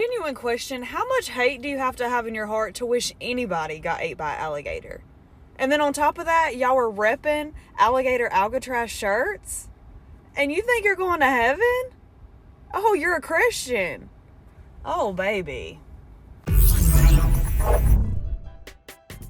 Genuine question, how much hate do you have to have in your heart to wish anybody got ate by an alligator? And then on top of that, y'all were repping Alligator Alcatraz shirts? And you think you're going to heaven? Oh, you're a Christian. Oh, baby.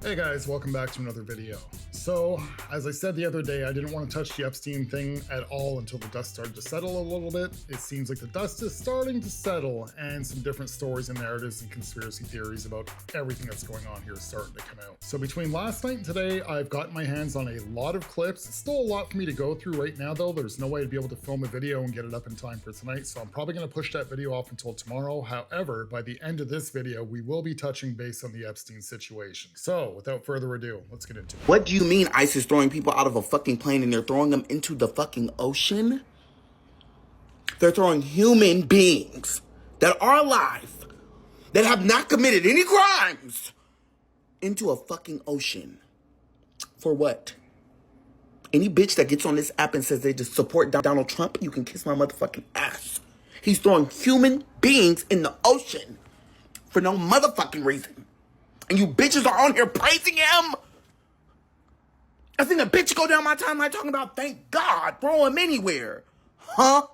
Hey guys, welcome back to another video. So, as I said the other day, I didn't want to touch the Epstein thing at all until the dust started to settle a little bit. It seems like the dust is starting to settle, and some different stories and narratives and conspiracy theories about everything that's going on here is starting to come out. So between last night and today, I've gotten my hands on a lot of clips. It's still a lot for me to go through right now though. There's no way to be able to film a video and get it up in time for tonight, so I'm probably going to push that video off until tomorrow. However, by the end of this video, we will be touching base on the Epstein situation. So, without further ado, let's get into it. What do you mean ICE is throwing people out of a fucking plane and they're throwing them into the fucking ocean? They're throwing human beings that are alive, that have not committed any crimes, into a fucking ocean. For what? Any bitch that gets on this app and says they just support Donald Trump, you can kiss my motherfucking ass. He's throwing human beings in the ocean for no motherfucking reason. And you bitches are on here praising him? I seen a bitch go down my timeline talking about, thank God, throw him anywhere. Huh?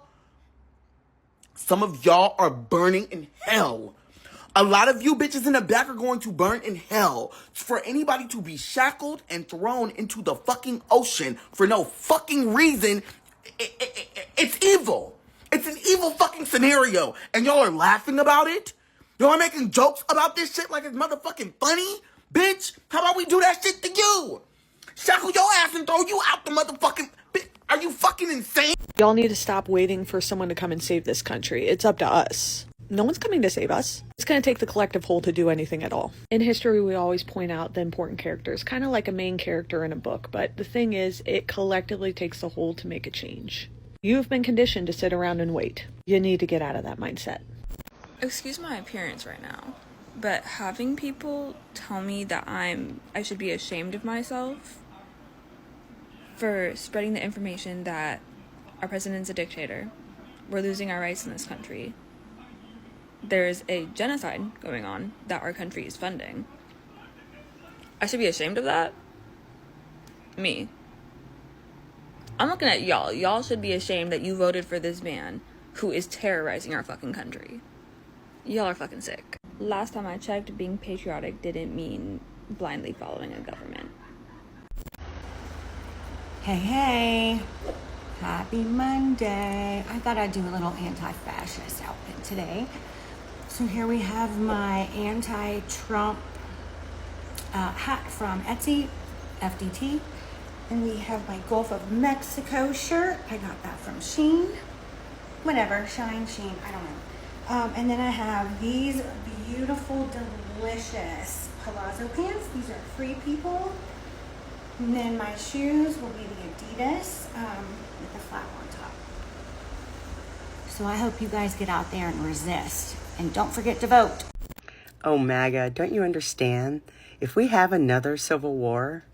Some of y'all are burning in hell. A lot of you bitches in the back are going to burn in hell. For anybody to be shackled and thrown into the fucking ocean for no fucking reason, it's evil. It's an evil fucking scenario. And y'all are laughing about it? Y'all are making jokes about this shit like it's motherfucking funny? Bitch, how about we do that shit to you? Shackle your ass and throw you out the motherfucking... Are you fucking insane? Y'all need to stop waiting for someone to come and save this country. It's up to us. No one's coming to save us. It's going to take the collective whole to do anything at all. In history, we always point out the important characters, kind of like a main character in a book. But the thing is, it collectively takes the whole to make a change. You've been conditioned to sit around and wait. You need to get out of that mindset. Excuse my appearance right now, but having people tell me that I should be ashamed of myself for spreading the information that our president's a dictator, we're losing our rights in this country, there's a genocide going on that our country is funding. I should be ashamed of that? Me. I'm looking at y'all. Y'all should be ashamed that you voted for this man who is terrorizing our fucking country. Y'all are fucking sick. Last time I checked, being patriotic didn't mean blindly following a government. Hey, happy Monday. I thought I'd do a little anti-fascist outfit today. So here we have my anti-Trump hat from Etsy, FDT. And we have my Gulf of Mexico shirt. I got that from Shein. Whatever, Shine, Shein, I don't know. And then I have these beautiful, delicious palazzo pants. These are Free People. And then my shoes will be the Adidas with the flap on top. So I hope you guys get out there and resist. And don't forget to vote. Oh, MAGA, don't you understand? If we have another civil war,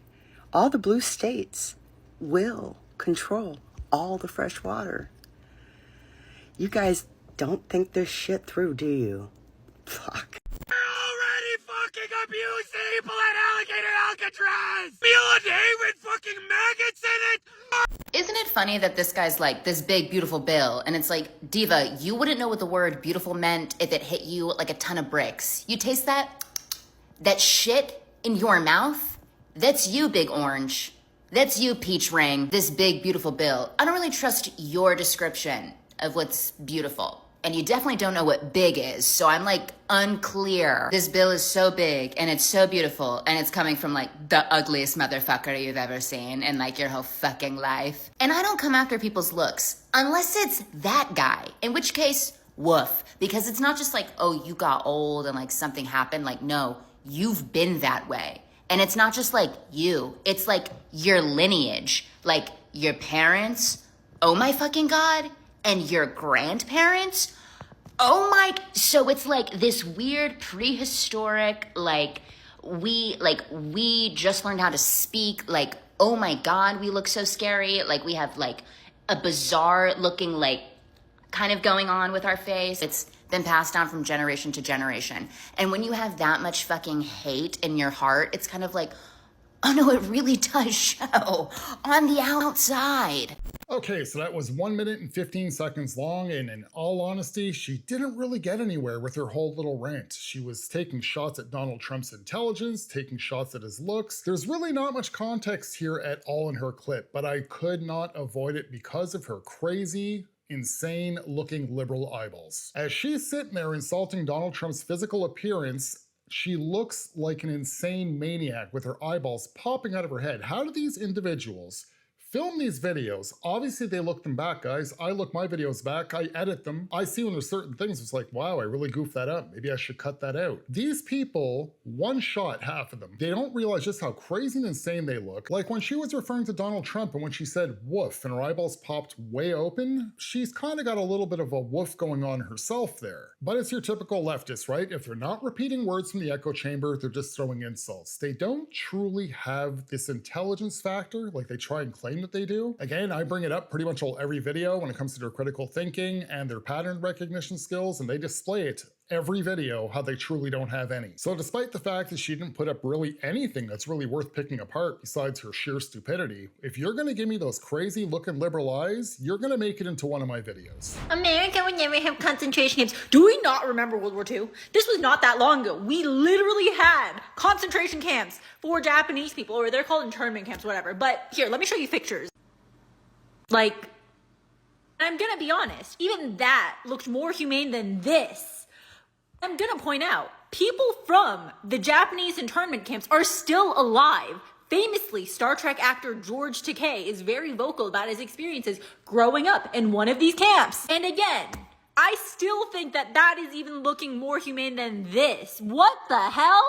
all the blue states will control all the fresh water. You guys don't think this shit through, do you? Fuck. You're already fucking abusing people at Alligator Alcatraz! Mila David fucking maggots in it! Isn't it funny that this guy's like, this big, beautiful bill, and it's like, Diva, you wouldn't know what the word beautiful meant if it hit you like a ton of bricks. You taste that? That shit in your mouth? That's you, Big Orange. That's you, Peach Ring. This big, beautiful bill. I don't really trust your description of what's beautiful. And you definitely don't know what big is, so I'm like unclear. This bill is so big and it's so beautiful and it's coming from like the ugliest motherfucker you've ever seen in like your whole fucking life. And I don't come after people's looks unless it's that guy, in which case, woof. Because it's not just like, oh, you got old and like something happened. Like, no, you've been that way. And it's not just like you, it's like your lineage, like your parents, oh my fucking God, and your grandparents. Oh my, so it's like this weird prehistoric, like we just learned how to speak, like, oh my God, we look so scary. Like we have like a bizarre looking like kind of going on with our face. It's been passed down from generation to generation. And when you have that much fucking hate in your heart, it's kind of like, oh no, it really does show on the outside. Okay, so that was 1 minute and 15 seconds long, and in all honesty, she didn't really get anywhere with her whole little rant. She was taking shots at Donald Trump's intelligence, taking shots at his looks. There's really not much context here at all in her clip, but I could not avoid it because of her crazy, insane looking liberal eyeballs. As she's sitting there insulting Donald Trump's physical appearance, she looks like an insane maniac with her eyeballs popping out of her head. How do these individuals film these videos? Obviously they look them back, guys. I look my videos back, I edit them. I see when there's certain things, it's like, wow, I really goofed that up. Maybe I should cut that out. These people, one shot half of them. They don't realize just how crazy and insane they look. Like when she was referring to Donald Trump and when she said woof and her eyeballs popped way open, she's kind of got a little bit of a woof going on herself there. But it's your typical leftist, right? If they're not repeating words from the echo chamber, they're just throwing insults. They don't truly have this intelligence factor like they try and claim that they do. Again, I bring it up pretty much every video when it comes to their critical thinking and their pattern recognition skills, and they display it every video how they truly don't have any. So despite the fact that she didn't put up really anything that's really worth picking apart besides her sheer stupidity, if you're gonna give me those crazy looking liberal eyes, you're gonna make it into one of my videos. America would never have concentration camps. Do we not remember World War II? This was not that long ago. We literally had concentration camps for Japanese people, or they're called internment camps, whatever. But here, let me show you pictures. Like, I'm gonna be honest, even that looked more humane than this. I'm gonna point out, people from the Japanese internment camps are still alive. Famously, Star Trek actor George Takei is very vocal about his experiences growing up in one of these camps. And again, I still think that that is even looking more humane than this. What the hell?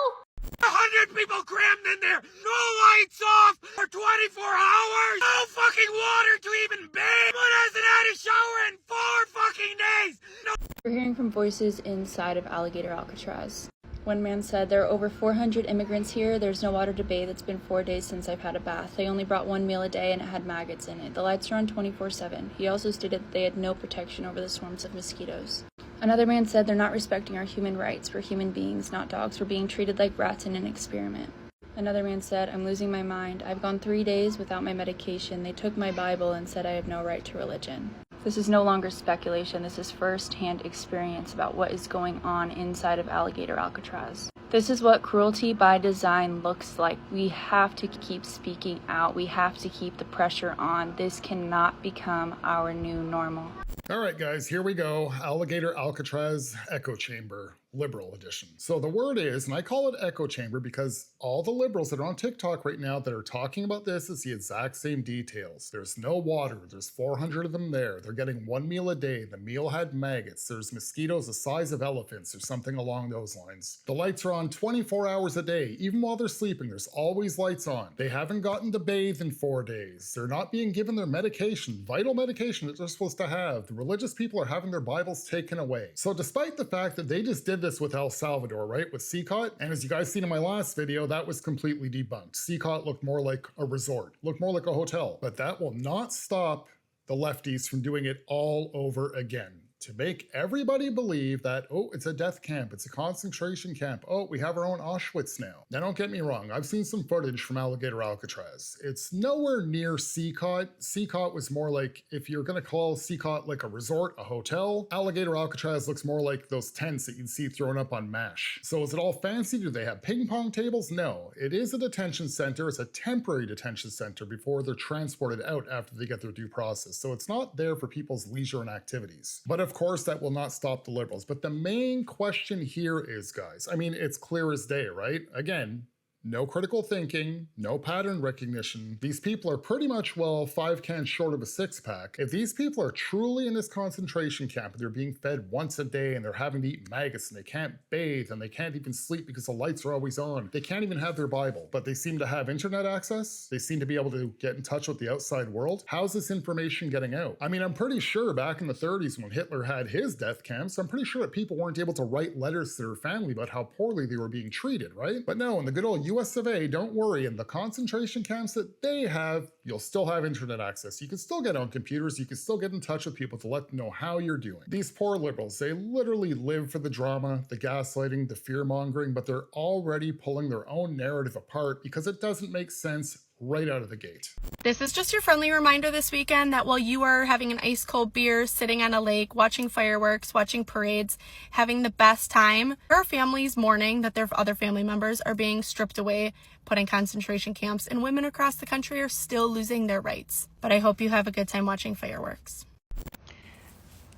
100 people crammed in there, no lights off for 24 hours, no fucking water to even bathe. One hasn't had a shower in 4 fucking days. No. We're hearing from voices inside of Alligator Alcatraz. One man said, there are over 400 immigrants here. There's no water to bathe. It's been 4 days since I've had a bath. They only brought 1 meal a day and it had maggots in it. The lights are on 24/7. He also stated that they had no protection over the swarms of mosquitoes. Another man said, they're not respecting our human rights. We're human beings, not dogs. We're being treated like rats in an experiment. Another man said, I'm losing my mind. I've gone 3 days without my medication. They took my Bible and said I have no right to religion. This is no longer speculation. This is first-hand experience about what is going on inside of Alligator Alcatraz. This is what cruelty by design looks like. We have to keep speaking out. We have to keep the pressure on. This cannot become our new normal. All right, guys, here we go. Alligator Alcatraz Echo Chamber, liberal edition. So the word is, and I call it echo chamber because all the liberals that are on TikTok right now that are talking about this is the exact same details. There's no water. There's 400 of them there. They're getting 1 meal a day. The meal had maggots. There's mosquitoes the size of elephants or something along those lines. The lights are on 24 hours a day. Even while they're sleeping, there's always lights on. They haven't gotten to bathe in 4 days. They're not being given their medication, vital medication that they're supposed to have. The religious people are having their Bibles taken away. So despite the fact that they just did this with El Salvador, right, with CCOT, and as you guys seen in my last video, that was completely debunked. CCOT looked more like a resort, looked more like a hotel, but that will not stop the lefties from doing it all over again. To make everybody believe that, oh, it's a death camp, it's a concentration camp, oh, we have our own Auschwitz now. Now, don't get me wrong, I've seen some footage from Alligator Alcatraz. It's nowhere near CCOT. CCOT was more like, if you're gonna call CCOT like a resort, a hotel, Alligator Alcatraz looks more like those tents that you'd see thrown up on MASH. So is it all fancy? Do they have ping pong tables? No. It is a detention center. It's a temporary detention center before they're transported out after they get their due process. So it's not there for people's leisure and activities. But of course, that will not stop the liberals. But the main question here is, guys, I mean, it's clear as day, right? Again, no critical thinking, no pattern recognition. These people are pretty much, well, 5 cans short of a 6-pack. If these people are truly in this concentration camp and they're being fed once a day and they're having to eat maggots and they can't bathe and they can't even sleep because the lights are always on, they can't even have their Bible, but they seem to have internet access. They seem to be able to get in touch with the outside world. How's this information getting out? I mean, I'm pretty sure back in the 30s when Hitler had his death camps, I'm pretty sure that people weren't able to write letters to their family about how poorly they were being treated, right? But no, in the good old US of A, don't worry, in the concentration camps that they have, you'll still have internet access. You can still get on computers, you can still get in touch with people to let them know how you're doing. These poor liberals, they literally live for the drama, the gaslighting, the fear-mongering, but they're already pulling their own narrative apart because it doesn't make sense right out of the gate. This is just your friendly reminder this weekend that while you are having an ice cold beer, sitting on a lake, watching fireworks, watching parades, having the best time, there are families mourning that their other family members are being stripped away, put in concentration camps, and women across the country are still losing their rights. But I hope you have a good time watching fireworks.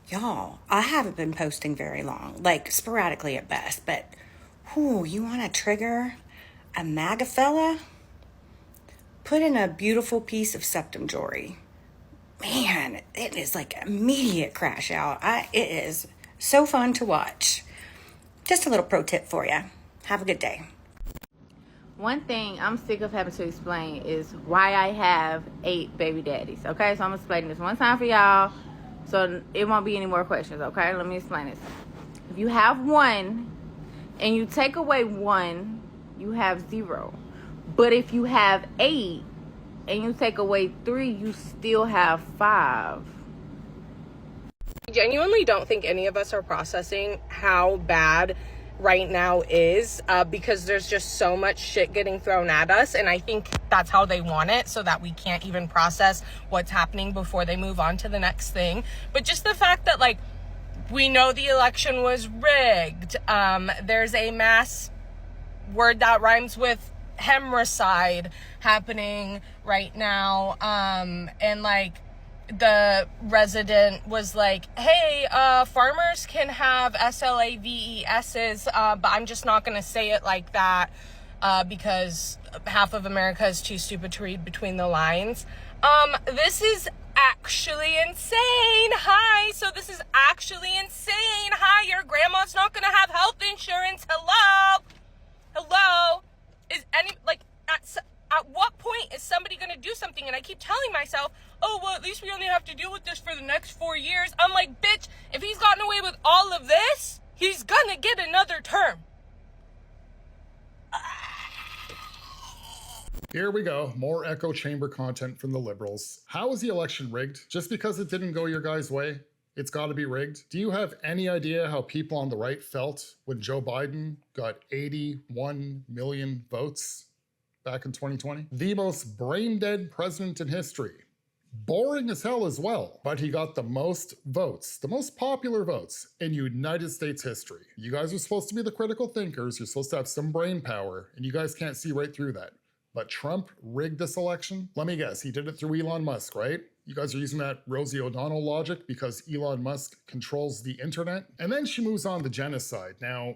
Y'all, I haven't been posting very long, like sporadically at best, but you want to trigger a MAGA fella? Put in a beautiful piece of septum jewelry. Man, it is like immediate crash out. It is so fun to watch. Just a little pro tip for you. Have a good day. One thing I'm sick of having to explain is why I have 8 baby daddies. Okay, so I'm explaining this one time for y'all, so it won't be any more questions. Okay, let me explain this. If you have 1 and you take away 1, you have 0. But if you have 8 and you take away 3, you still have 5. I genuinely don't think any of us are processing how bad right now is because there's just so much shit getting thrown at us, and I think that's how they want it, so that we can't even process what's happening before they move on to the next thing. But just the fact that, like, we know the election was rigged, there's a mass word that rhymes with hemricide happening right now, and like the resident was like, hey, farmers can have SLAVESs, but I'm just not gonna say it like that because half of America is too stupid to read between the lines. This is actually insane. Hi, so this is actually insane. Hi, your grandma's not gonna have health insurance. Hello. Is any, like, at what point is somebody going to do something? And I keep telling myself, oh, well, at least we only have to deal with this for the next 4 years. I'm like, bitch, if he's gotten away with all of this, he's going to get another term. Here we go, more echo chamber content from the liberals. How is the election rigged? Just because it didn't go your guys' way? It's got to be rigged. Do you have any idea how people on the right felt when Joe Biden got 81 million votes back in 2020? The most brain-dead president in history. Boring as hell as well, but he got the most votes, the most popular votes in United States history. You guys are supposed to be the critical thinkers, you're supposed to have some brain power, and you guys can't see right through that. But Trump rigged this election? Let me guess, he did it through Elon Musk, right? You guys are using that Rosie O'Donnell logic because Elon Musk controls the internet? And then she moves on to genocide. Now,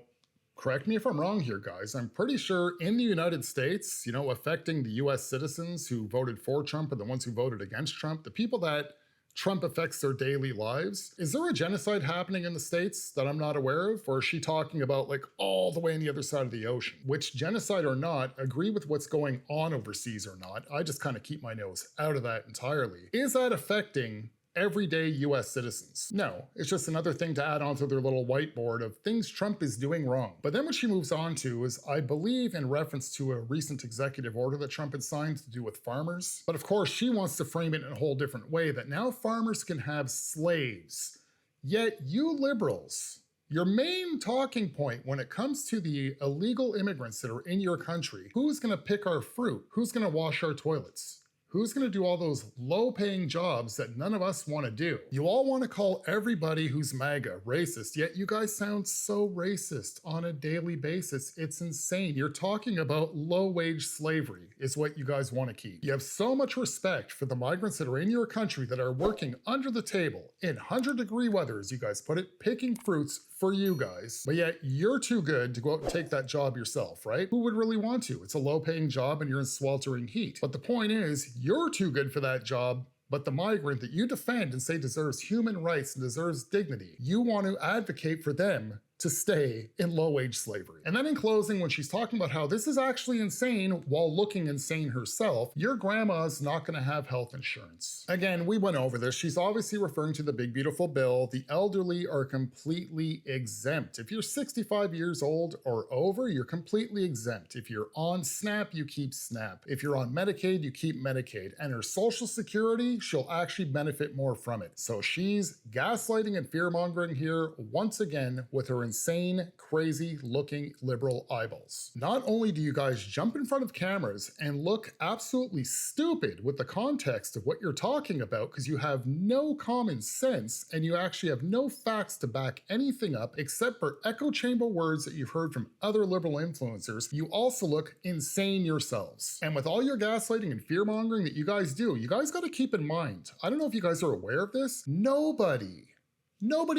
correct me if I'm wrong here, guys. I'm pretty sure in the United States, you know, affecting the US citizens who voted for Trump and the ones who voted against Trump, the people that Trump affects their daily lives. Is there a genocide happening in the States that I'm not aware of? Or is she talking about like all the way on the other side of the ocean? Which, genocide or not, agree with what's going on overseas or not, I just kind of keep my nose out of that entirely. Is that affecting everyday US citizens? No, it's just another thing to add onto their little whiteboard of things Trump is doing wrong. But then what she moves on to is, I believe, in reference to a recent executive order that Trump had signed to do with farmers. But of course, she wants to frame it in a whole different way, that now farmers can have slaves. Yet you liberals, your main talking point when it comes to the illegal immigrants that are in your country, who's gonna pick our fruit? Who's gonna wash our toilets? Who's gonna do all those low-paying jobs that none of us wanna do? You all wanna call everybody who's MAGA racist, yet you guys sound so racist on a daily basis. It's insane. You're talking about low-wage slavery is what you guys wanna keep. You have so much respect for the migrants that are in your country that are working under the table in 100-degree weather, as you guys put it, picking fruits for you guys, but yet you're too good to go out and take that job yourself, right? Who would really want to? It's a low-paying job and you're in sweltering heat. But the point is, you're too good for that job, but the migrant that you defend and say deserves human rights and deserves dignity, you want to advocate for them to stay in low-wage slavery. And then in closing, when she's talking about how this is actually insane while looking insane herself, your grandma's not gonna have health insurance. Again, we went over this. She's obviously referring to the big beautiful bill. The elderly are completely exempt. If you're 65 years old or over, you're completely exempt. If you're on SNAP, you keep SNAP. If you're on Medicaid, you keep Medicaid. And her Social Security, she'll actually benefit more from it. So she's gaslighting and fear-mongering here once again with her insane, crazy looking liberal eyeballs. Not only do you guys jump in front of cameras and look absolutely stupid with the context of what you're talking about because you have no common sense and you actually have no facts to back anything up except for echo chamber words that you've heard from other liberal influencers, you also look insane yourselves. And with all your gaslighting and fear-mongering that you guys do, you guys gotta keep in mind, I don't know if you guys are aware of this, nobody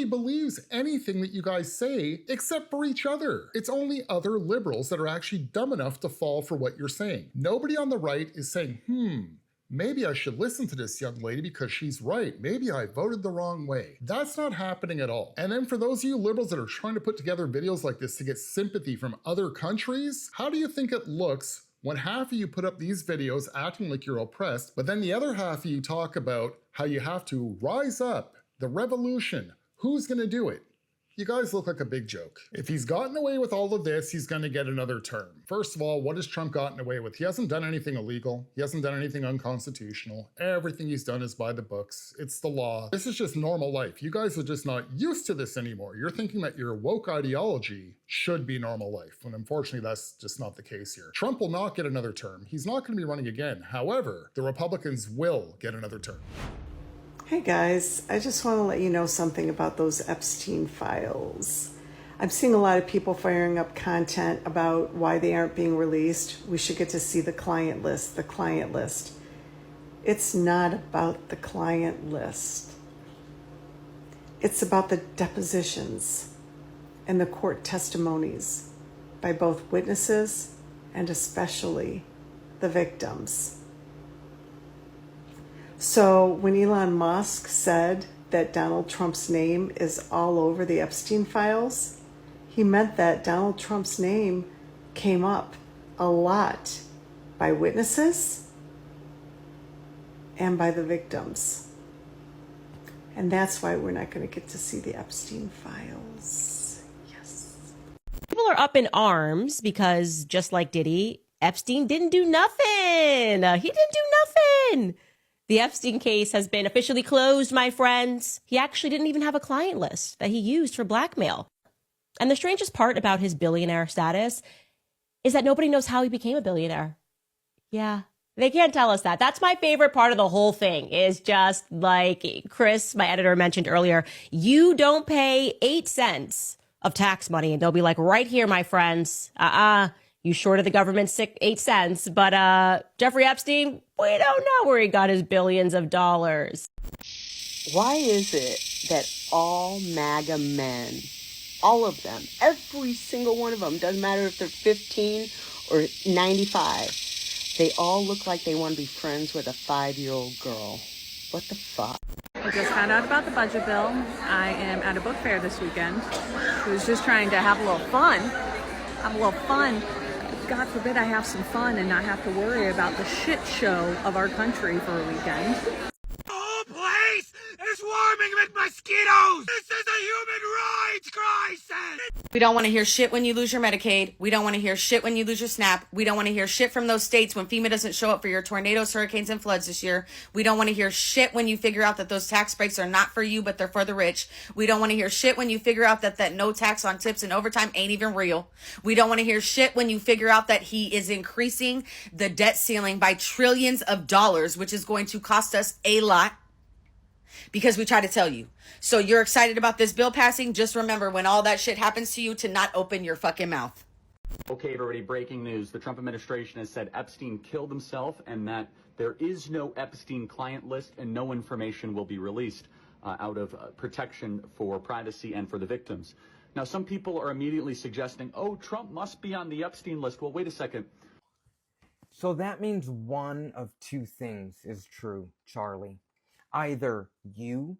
believes anything that you guys say except for each other. It's only other liberals that are actually dumb enough to fall for what you're saying. Nobody on the right is saying, maybe I should listen to this young lady because she's right. Maybe I voted the wrong way. That's not happening at all. And then for those of you liberals that are trying to put together videos like this to get sympathy from other countries, how do you think it looks when half of you put up these videos acting like you're oppressed, but then the other half of you talk about how you have to rise up, the revolution, who's gonna do it? You guys look like a big joke. If he's gotten away with all of this, he's gonna get another term. First of all, what has Trump gotten away with? He hasn't done anything illegal. He hasn't done anything unconstitutional. Everything he's done is by the books. It's the law. This is just normal life. You guys are just not used to this anymore. You're thinking that your woke ideology should be normal life, when unfortunately that's just not the case here. Trump will not get another term. He's not gonna be running again. However, the Republicans will get another term. Hey guys, I just want to let you know something about those Epstein files. I'm seeing a lot of people firing up content about why they aren't being released. We should get to see the client list, the client list. It's not about the client list. It's about the depositions and the court testimonies by both witnesses and especially the victims. So when Elon Musk said that Donald Trump's name is all over the Epstein files, he meant that Donald Trump's name came up a lot by witnesses and by the victims. And that's why we're not going to get to see the Epstein files. Yes. People are up in arms because, just like Diddy, Epstein didn't do nothing. He didn't do nothing. The Epstein case has been officially closed, my friends. He actually didn't even have a client list that he used for blackmail. And the strangest part about his billionaire status is that nobody knows how he became a billionaire. Yeah, they can't tell us that. That's my favorite part of the whole thing, is just like Chris, my editor, mentioned earlier, you don't pay 8 cents of tax money and they'll be like, right here, my friends. You shorted the government 8 cents, but Jeffrey Epstein, we don't know where he got his billions of dollars. Why is it that all MAGA men, all of them, every single one of them, doesn't matter if they're 15 or 95, they all look like they want to be friends with a 5-year-old girl? What the fuck? I just found out about the budget bill. I am at a book fair this weekend. I was just trying to have a little fun. God forbid I have some fun and not have to worry about the shit show of our country for a weekend. The whole place is swarming with mosquitoes! This is a human rights crisis! We don't want to hear shit when you lose your Medicaid. We don't want to hear shit when you lose your SNAP. We don't want to hear shit from those states when FEMA doesn't show up for your tornadoes, hurricanes, and floods this year. We don't want to hear shit when you figure out that those tax breaks are not for you, but they're for the rich. We don't want to hear shit when you figure out that no tax on tips and overtime ain't even real. We don't want to hear shit when you figure out that he is increasing the debt ceiling by trillions of dollars, which is going to cost us a lot. Because we try to tell you. So you're excited about this bill passing? Just remember, when all that shit happens to you, to not open your fucking mouth. Okay, everybody, breaking news. The Trump administration has said Epstein killed himself and that there is no Epstein client list and no information will be released out of protection for privacy and for the victims. Now, some people are immediately suggesting, oh, Trump must be on the Epstein list. Well, wait a second. So that means one of two things is true, Charlie. Either you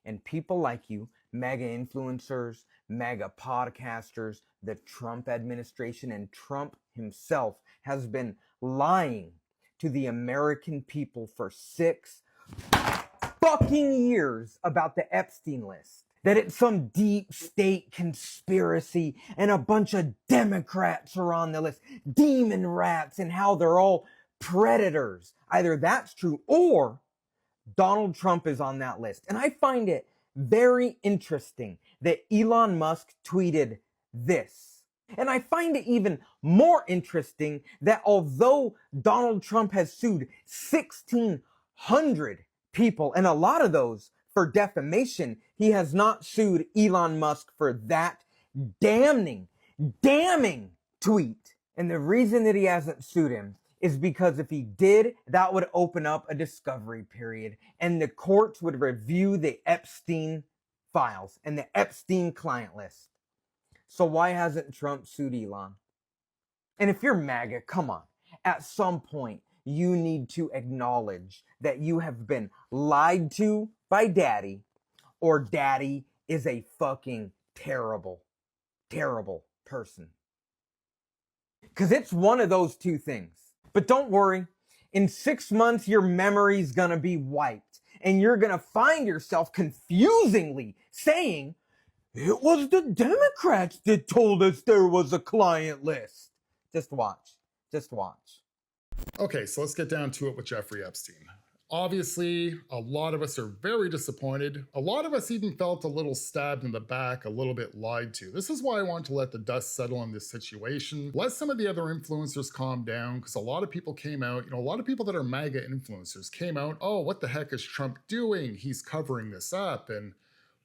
and people like you mega influencers, mega podcasters, the Trump administration, and Trump himself has been lying to the American people for 6 fucking years about the Epstein list. That it's some deep state conspiracy and a bunch of Democrats are on the list, demon rats, and how they're all predators. Either that's true or Donald Trump is on that list. And I find it very interesting that Elon Musk tweeted this. And I find it even more interesting that although Donald Trump has sued 1,600 people, and a lot of those for defamation, he has not sued Elon Musk for that damning tweet. And the reason that he hasn't sued him is because if he did, that would open up a discovery period and the courts would review the Epstein files and the Epstein client list. So why hasn't Trump sued Elon? And if you're MAGA, come on. At some point, you need to acknowledge that you have been lied to by daddy, or daddy is a fucking terrible, terrible person. Because it's one of those two things. But don't worry, in 6 months, your memory's gonna be wiped. And you're gonna find yourself confusingly saying, it was the Democrats that told us there was a client list. Just watch. Just watch. Okay, so let's get down to it with Jeffrey Epstein. Obviously, a lot of us are very disappointed. A lot of us even felt a little stabbed in the back, a little bit lied to. This is why I want to let the dust settle on this situation. Let some of the other influencers calm down, because a lot of people came out, a lot of people that are MAGA influencers came out, oh, what the heck is Trump doing? He's covering this up. And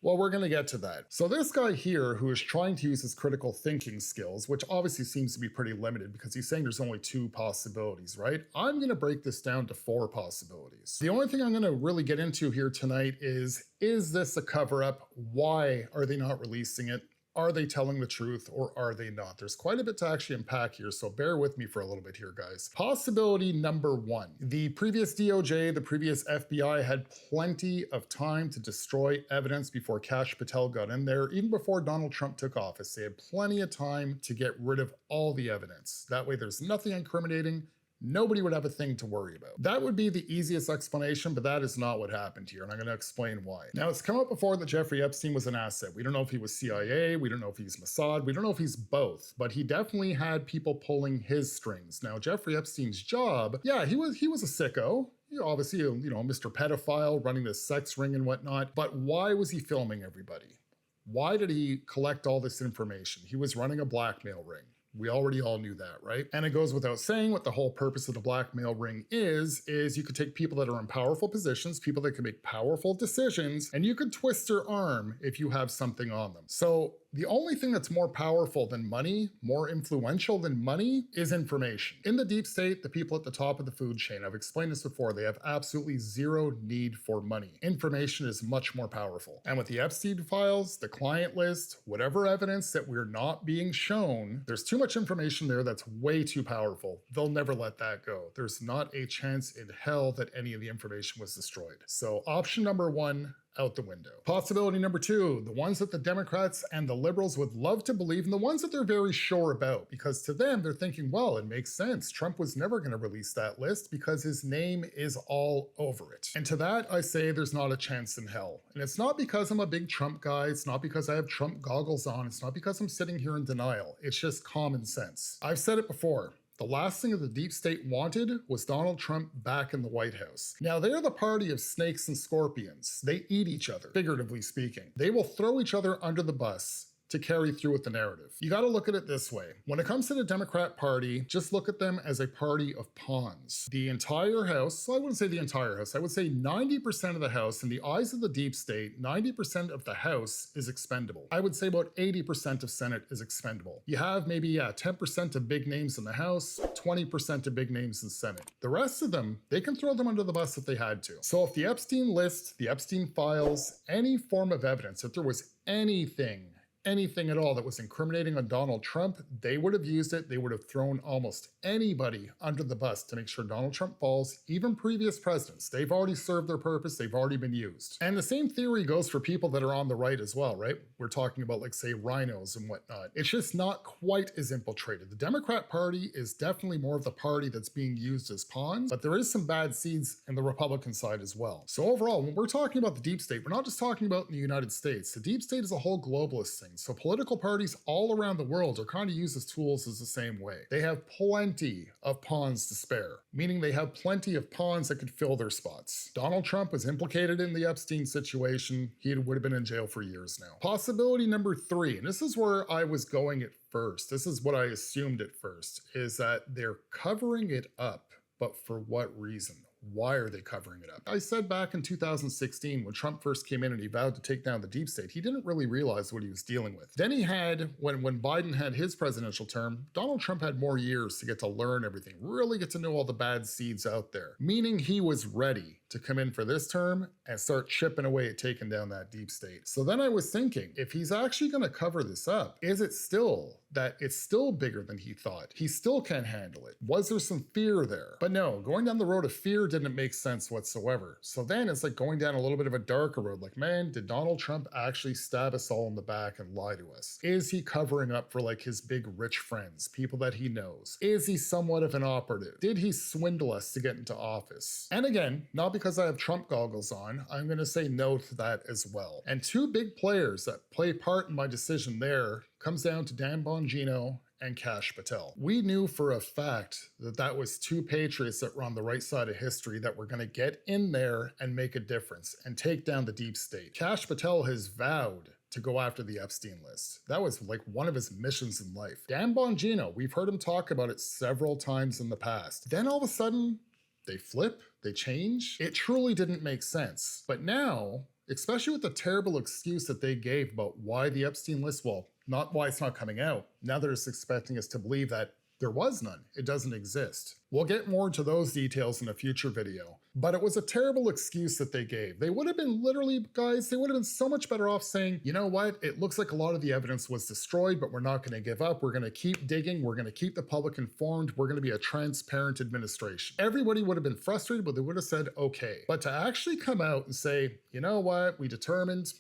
well, we're gonna get to that. So this guy here who is trying to use his critical thinking skills, which obviously seems to be pretty limited because he's saying there's only 2 possibilities, right? I'm gonna break this down to 4 possibilities. The only thing I'm gonna really get into here tonight is this a cover up? Why are they not releasing it? Are they telling the truth or are they not? There's quite a bit to actually unpack here, so bear with me for a little bit here, guys. Possibility number 1. The previous DOJ, the previous FBI had plenty of time to destroy evidence before Kash Patel got in there, even before Donald Trump took office. They had plenty of time to get rid of all the evidence. That way there's nothing incriminating. Nobody would have a thing to worry about. That would be the easiest explanation, but that is not what happened here, and I'm going to explain why. Now, it's come up before that Jeffrey Epstein was an asset. We don't know if he was CIA, we don't know if he's Mossad, we don't know if he's both, but he definitely had people pulling his strings. Now, Jeffrey Epstein's job, yeah, he was a sicko. Obviously, Mr. Pedophile running this sex ring and whatnot, but why was he filming everybody? Why did he collect all this information? He was running a blackmail ring. We already all knew that, right? And it goes without saying what the whole purpose of the blackmail ring is you could take people that are in powerful positions, people that can make powerful decisions, and you could twist their arm if you have something on them. So the only thing that's more powerful than money, more influential than money, is information. In the deep state, the people at the top of the food chain, I've explained this before, they have absolutely zero need for money. Information is much more powerful. And with the Epstein files, the client list, whatever evidence that we're not being shown, there's too much information there that's way too powerful. They'll never let that go. There's not a chance in hell that any of the information was destroyed. So option number 1, out the window. Possibility number 2, the ones that the Democrats and the liberals would love to believe, and the ones that they're very sure about, because to them, they're thinking, well, it makes sense. Trump was never going to release that list because his name is all over it. And to that, I say there's not a chance in hell. And it's not because I'm a big Trump guy. It's not because I have Trump goggles on. It's not because I'm sitting here in denial. It's just common sense. I've said it before. The last thing that the deep state wanted was Donald Trump back in the White House. Now, they're the party of snakes and scorpions. They eat each other, figuratively speaking. They will throw each other under the bus to carry through with the narrative. You gotta look at it this way. When it comes to the Democrat Party, just look at them as a party of pawns. The entire House, well, I wouldn't say the entire House, I would say 90% of the House, in the eyes of the deep state, 90% of the House is expendable. I would say about 80% of Senate is expendable. You have maybe 10% of big names in the House, 20% of big names in Senate. The rest of them, they can throw them under the bus if they had to. So if the Epstein list, the Epstein files, any form of evidence, if there was anything anything at all that was incriminating on Donald Trump, they would have used it. They would have thrown almost anybody under the bus to make sure Donald Trump falls, even previous presidents. They've already served their purpose. They've already been used. And the same theory goes for people that are on the right as well, right? We're talking about, like, say, rhinos and whatnot. It's just not quite as infiltrated. The Democrat Party is definitely more of the party that's being used as pawns, but there is some bad seeds in the Republican side as well. So overall, when we're talking about the deep state, we're not just talking about in the United States. The deep state is a whole globalist thing. So political parties all around the world are kind of used as tools as the same way. They have plenty of pawns to spare, meaning they have plenty of pawns that could fill their spots. Donald Trump was implicated in the Epstein situation. He would have been in jail for years now. Possibility number 3, and this is where I was going at first. This is what I assumed at first, is that they're covering it up, but for what reason? Why are they covering it up? I said back in 2016 when Trump first came in and he vowed to take down the deep state, he didn't really realize what he was dealing with. Then he had, when Biden had his presidential term, Donald Trump had more years to get to learn everything, really get to know all the bad seeds out there, meaning he was ready to come in for this term and start chipping away at taking down that deep state. So then I was thinking, if he's actually going to cover this up, is it still that it's still bigger than he thought? He still can't handle it. Was there some fear there? But no, going down the road of fear didn't make sense whatsoever. So then it's like going down a little bit of a darker road. Like, man, did Donald Trump actually stab us all in the back and lie to us? Is he covering up for, like, his big rich friends, people that he knows? Is he somewhat of an operative? Did he swindle us to get into office? And again, not because I have Trump goggles on, I'm going to say no to that as well. And 2 big players that play part in my decision there comes down to Dan Bongino and Kash Patel. We knew for a fact that that was 2 patriots that were on the right side of history that were going to get in there and make a difference and take down the deep state. Kash Patel has vowed to go after the Epstein list. That was like one of his missions in life. Dan Bongino, we've heard him talk about it several times in the past. Then all of a sudden, they flip, they change. It truly didn't make sense. But now, especially with the terrible excuse that they gave about why the Epstein list, well, not why it's not coming out. Now they're just expecting us to believe that there was none. It doesn't exist. We'll get more into those details in a future video. But it was a terrible excuse that they gave. They would have been literally, guys, they would have been so much better off saying, you know what? It looks like a lot of the evidence was destroyed, but we're not going to give up. We're going to keep digging. We're going to keep the public informed. We're going to be a transparent administration. Everybody would have been frustrated, but they would have said, okay. But to actually come out and say, you know what? We determined,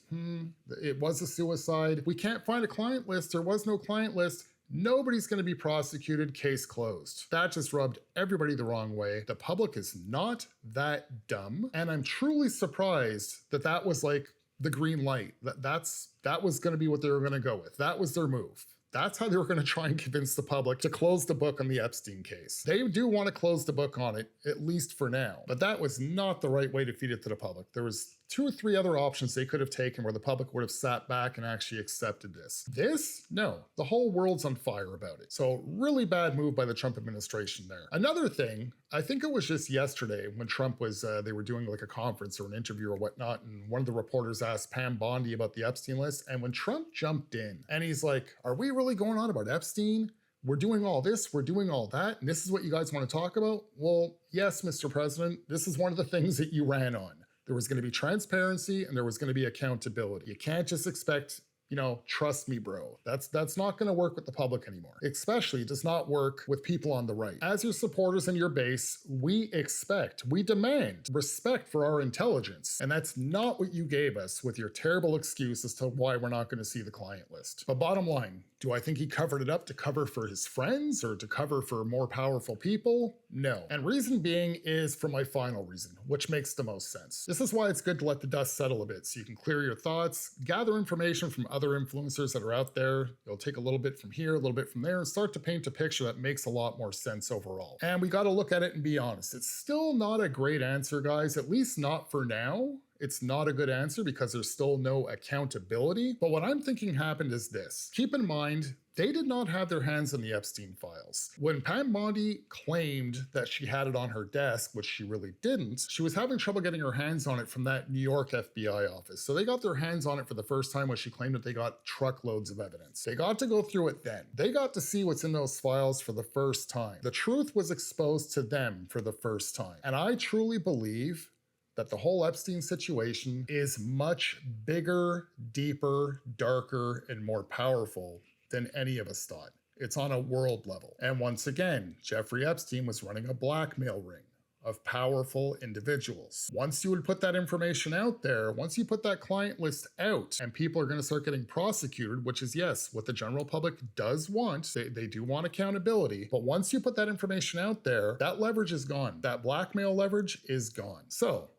it was a suicide. We can't find a client list. There was no client list. Nobody's going to be prosecuted, case closed. That just rubbed everybody the wrong way. The public is not that dumb. And I'm truly surprised that that was like the green light. That was going to be what they were going to go with. That was their move. That's how they were going to try and convince the public to close the book on the Epstein case. They do want to close the book on it, at least for now. But that was not the right way to feed it to the public. There was 2 or 3 other options they could have taken where the public would have sat back and actually accepted this. This? No. The whole world's on fire about it. So really bad move by the Trump administration there. Another thing, I think it was just yesterday when Trump was, they were doing like a conference or an interview or whatnot, and one of the reporters asked Pam Bondi about the Epstein list, and when Trump jumped in, and he's like, are we really going on about Epstein? We're doing all this, we're doing all that, and this is what you guys want to talk about? Well, yes, Mr. President, this is one of the things that you ran on. There was going to be transparency and there was going to be accountability. You can't just expect, you know, trust me, bro. That's not going to work with the public anymore. Especially, it does not work with people on the right. As your supporters and your base, we demand respect for our intelligence. And that's not what you gave us with your terrible excuse as to why we're not going to see the client list. But bottom line, do I think he covered it up to cover for his friends or to cover for more powerful people? No. And reason being is for my final reason, which makes the most sense. This is why it's good to let the dust settle a bit so you can clear your thoughts, gather information from other influencers that are out there. You'll take a little bit from here, a little bit from there, and start to paint a picture that makes a lot more sense overall. And we got to look at it and be honest. It's still not a great answer, guys, at least not for now. It's not a good answer because there's still no accountability. But what I'm thinking happened is this. Keep in mind, they did not have their hands on the Epstein files. When Pam Bondi claimed that she had it on her desk, which she really didn't, she was having trouble getting her hands on it from that New York FBI office. So they got their hands on it for the first time when she claimed that they got truckloads of evidence. They got to go through it then. They got to see what's in those files for the first time. The truth was exposed to them for the first time. And I truly believe that the whole Epstein situation is much bigger, deeper, darker, and more powerful than any of us thought. It's on a world level. And once again, Jeffrey Epstein was running a blackmail ring of powerful individuals. Once you would put that information out there, once you put that client list out, and people are going to start getting prosecuted, which is, yes, what the general public does want. They do want accountability. But once you put that information out there, that leverage is gone. That blackmail leverage is gone. So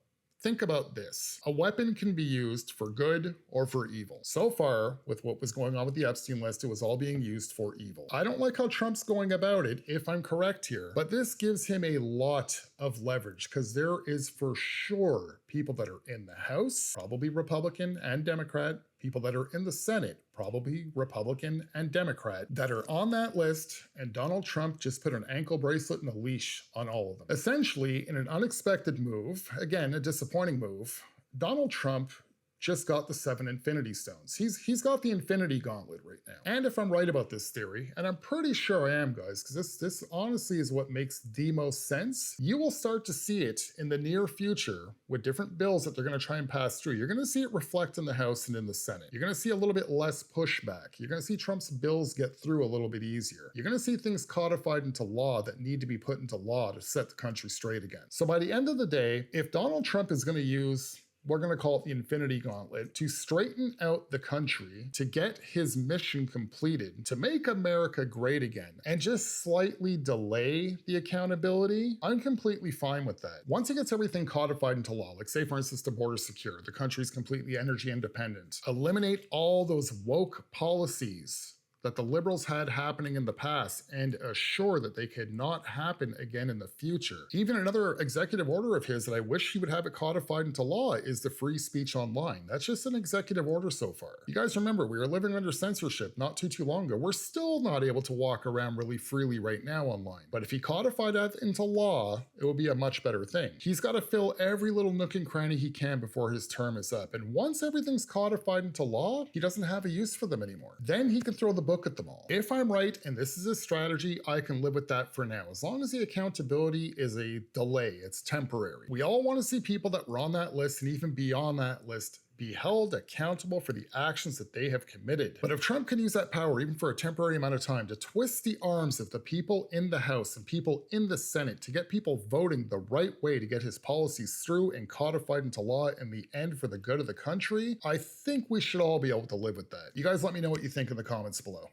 think about this. A weapon can be used for good or for evil. So far, with what was going on with the Epstein list, it was all being used for evil. I don't like how Trump's going about it, if I'm correct here, but this gives him a lot of leverage because there is for sure people that are in the House, probably Republican and Democrat, people that are in the Senate, probably Republican and Democrat, that are on that list, and Donald Trump just put an ankle bracelet and a leash on all of them. Essentially, in an unexpected move, again, a disappointing move, Donald Trump just got the 7 Infinity Stones. He's got the Infinity Gauntlet right now. And if I'm right about this theory, and I'm pretty sure I am, guys, because this honestly is what makes the most sense, you will start to see it in the near future with different bills that they're going to try and pass through. You're going to see it reflect in the House and in the Senate. You're going to see a little bit less pushback. You're going to see Trump's bills get through a little bit easier. You're going to see things codified into law that need to be put into law to set the country straight again. So by the end of the day, if Donald Trump is going to use, we're going to call it the Infinity Gauntlet, to straighten out the country, to get his mission completed, to make America great again, and just slightly delay the accountability, I'm completely fine with that. Once he gets everything codified into law, like say for instance the border's secure, the country's completely energy independent, eliminate all those woke policies that the liberals had happening in the past and assure that they could not happen again in the future. Even another executive order of his that I wish he would have it codified into law is the free speech online. That's just an executive order so far. You guys remember, we were living under censorship not too long ago. We're still not able to walk around really freely right now online. But if he codified that into law, it would be a much better thing. He's got to fill every little nook and cranny he can before his term is up. And once everything's codified into law, he doesn't have a use for them anymore. Then he can throw the book at them all. If I'm right and this is a strategy, I can live with that for now. As long as the accountability is a delay, it's temporary. We all want to see people that were on that list and even beyond that list be held accountable for the actions that they have committed. But if Trump can use that power even for a temporary amount of time to twist the arms of the people in the House and people in the Senate to get people voting the right way to get his policies through and codified into law in the end for the good of the country, I think we should all be able to live with that. You guys let me know what you think in the comments below.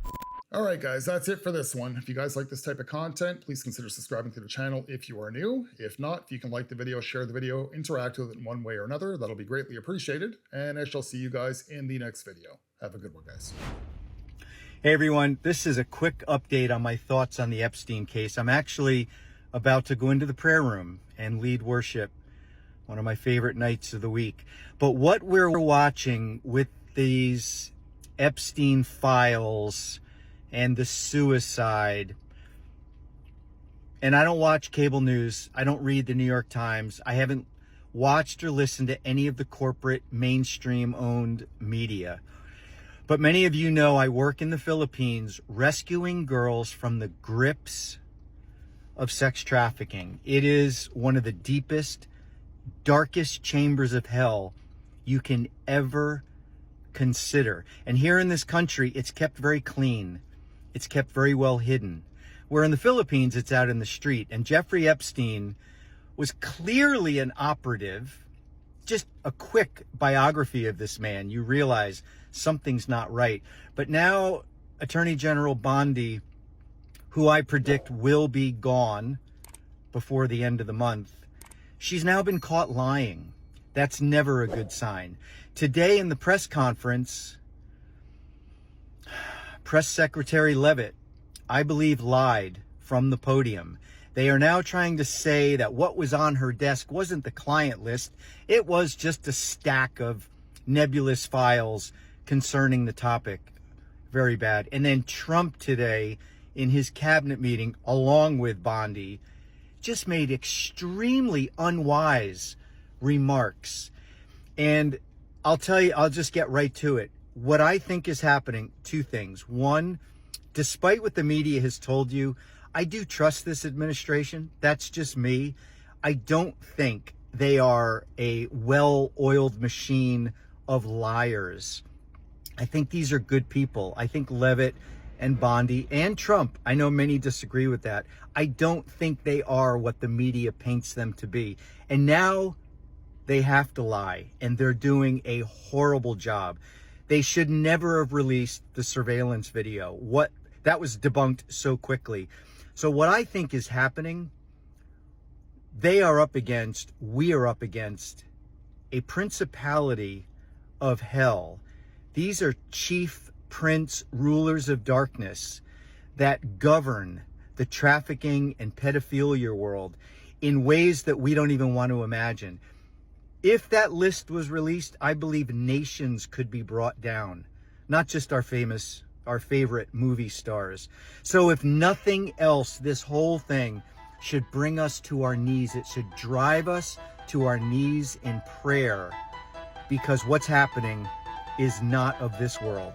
Alright guys, that's it for this one. If you guys like this type of content, please consider subscribing to the channel if you are new. If not, if you can like the video, share the video, interact with it in one way or another, that'll be greatly appreciated. And I shall see you guys in the next video. Have a good one, guys. Hey everyone, this is a quick update on my thoughts on the Epstein case. I'm actually about to go into the prayer room and lead worship, one of my favorite nights of the week. But what we're watching with these Epstein files and the suicide, and I don't watch cable news, I don't read the New York Times, I haven't watched or listened to any of the corporate mainstream owned media. But many of you know I work in the Philippines rescuing girls from the grips of sex trafficking. It is one of the deepest, darkest chambers of hell you can ever consider. And here in this country, it's kept very clean. It's kept very well hidden. Where in the Philippines, it's out in the street. And Jeffrey Epstein was clearly an operative. Just a quick biography of this man, you realize something's not right. But now Attorney General Bondi, who I predict will be gone before the end of the month, she's now been caught lying. That's never a good sign. Today in the press conference, Press Secretary Leavitt, I believe, lied from the podium. They are now trying to say that what was on her desk wasn't the client list. It was just a stack of nebulous files concerning the topic. Very bad. And then Trump today in his cabinet meeting, along with Bondi, just made extremely unwise remarks. And I'll tell you, I'll just get right to it. What I think is happening, two things. One, despite what the media has told you, I do trust this administration. That's just me. I don't think they are a well-oiled machine of liars. I think these are good people. I think Levitt and Bondi and Trump, I know many disagree with that. I don't think they are what the media paints them to be. And now they have to lie, and they're doing a horrible job. They should never have released the surveillance video. That was debunked so quickly. So what I think is happening, we are up against a principality of hell. These are chief prince rulers of darkness that govern the trafficking and pedophilia world in ways that we don't even want to imagine. If that list was released, I believe nations could be brought down, not just our favorite movie stars. So if nothing else, this whole thing should bring us to our knees. It should drive us to our knees in prayer, because what's happening is not of this world.